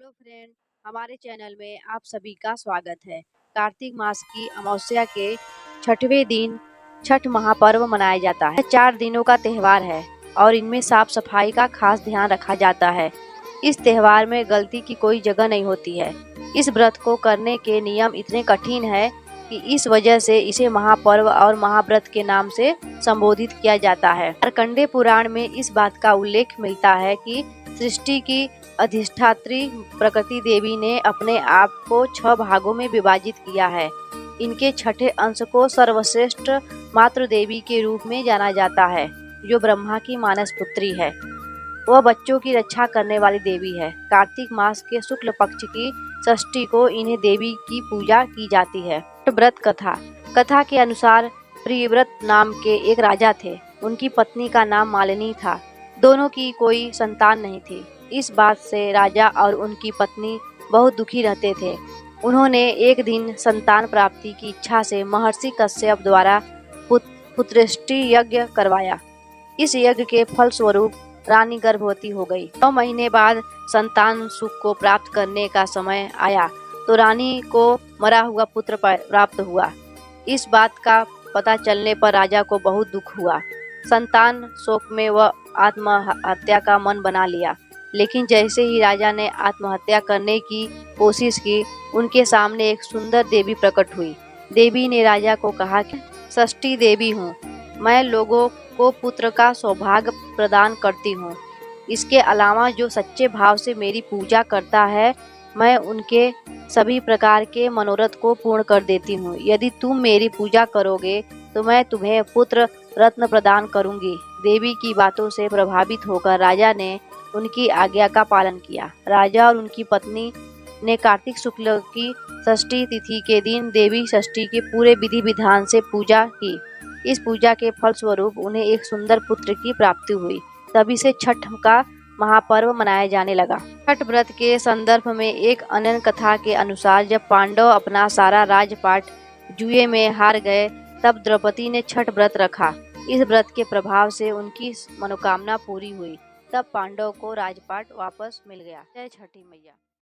Hello friend, हमारे channel में आप सभी का स्वागत है। कार्तिक मास की अमावस्या के छठवें दिन छठ महापर्व मनाया जाता है। यह 4 दिनों का त्योहार है और इनमें साफ सफाई का खास ध्यान रखा जाता है। इस त्योहार में गलती की कोई जगह नहीं होती है। इस व्रत को करने के नियम इतने कठिन है कि इस वजह से इसे महापर्व और महाव्रत के नाम से संबोधित किया जाता है। मार्कंडेय पुराण में इस बात का उल्लेख मिलता है कि सृष्टि की अधिष्ठात्री प्रकृति देवी ने अपने आप को 6 भागों में विभाजित किया है। इनके छठे अंश को सर्वश्रेष्ठ मातृ देवी के रूप में जाना जाता है, जो ब्रह्मा की मानस पुत्री है। वह बच्चों की रक्षा करने वाली देवी है। कार्तिक मास के शुक्ल पक्ष की षष्ठी को इन्हें देवी की पूजा की जाती है। व्रत कथा के अनुसार प्रियव्रत नाम के एक राजा थे। उनकी पत्नी का नाम मालिनी था। दोनों की कोई संतान नहीं थी। इस बात से राजा और उनकी पत्नी बहुत दुखी रहते थे। उन्होंने एक दिन संतान प्राप्ति की इच्छा से महर्षि कश्यप द्वारा पुत्रष्टि यज्ञ करवाया। इस यज्ञ के फल स्वरूप रानी गर्भवती हो गई। 9 महीने बाद संतान सुख को प्राप्त करने का समय आया तो रानी को मरा हुआ पुत्र प्राप्त हुआ। इस बात का पता चलने पर राजा को बहुत दुख हुआ। संतान शोक में वह आत्महत्या का मन बना लिया। लेकिन जैसे ही राजा ने आत्महत्या करने की कोशिश की, उनके सामने एक सुंदर देवी प्रकट हुई। देवी ने राजा को कहा कि षष्ठी देवी हूँ, मैं लोगों को पुत्र का सौभाग्य प्रदान करती हूँ। इसके अलावा जो सच्चे भाव से मेरी पूजा करता है, मैं उनके सभी प्रकार के मनोरथ को पूर्ण कर देती हूँ। यदि तुम मेरी पूजा करोगे तो मैं तुम्हें पुत्र रत्न प्रदान करूँगी। देवी की बातों से प्रभावित होकर राजा ने उनकी आज्ञा का पालन किया। राजा और उनकी पत्नी ने कार्तिक शुक्ल की षष्ठी तिथि के दिन देवी षष्ठी के पूरे विधि विधान से पूजा की। इस पूजा के फल स्वरूप उन्हें एक सुंदर पुत्र की प्राप्ति हुई। तभी से छठ का महापर्व मनाया जाने लगा। छठ व्रत के संदर्भ में एक अन्य कथा के अनुसार जब पांडव अपना सारा राजपाट जुए में हार गए, तब द्रौपदी ने छठ व्रत रखा। इस व्रत के प्रभाव से उनकी मनोकामना पूरी हुई। तब पांडव को राजपाट वापस मिल गया। जय छठी मैया।